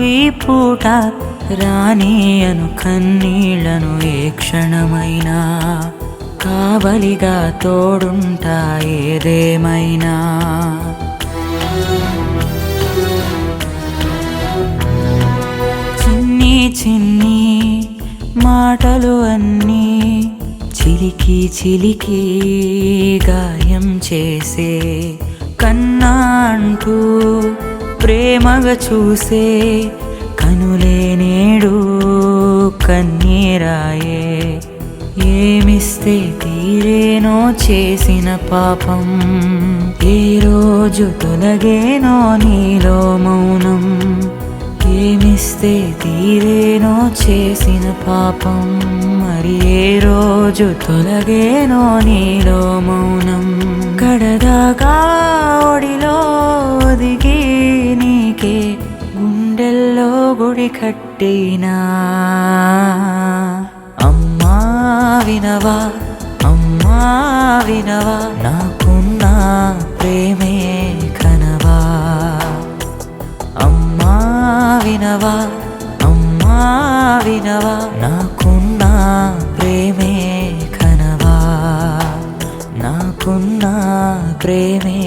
ఈ పూట రానియను కన్నీళ్లను ఏ క్షణమైనా, కావలిగా తోడుంటా ఏదేమైనా. చిన్ని చిన్ని మాటలు అన్నీ చిలికి చిలికి గాయం చేసే, కన్నా అంటూ ప్రేమగా చూసే కనులే నేడు కన్నీరాయే. ఏమిస్తే తీరేనో చేసిన పాపం, ఏ రోజు తొలగేనో నీలో మౌనం. ఏమిస్తే తీరేనో చేసిన పాపం, మరి ఏ రోజు తొలగేనో నీలో మౌనం. కడదాకా ఒడిలో ఒదిగి నీకే గుండెల్లో గుడి కట్టినా. అమ్మా వినవా, అమ్మా వినవా, నాకున్న ప్రేమే కనవా. అమ్మా వినవా, అమ్మా వినవా, నాకున్న ప్రేమే కనవా. నాకున్న ప్రేమే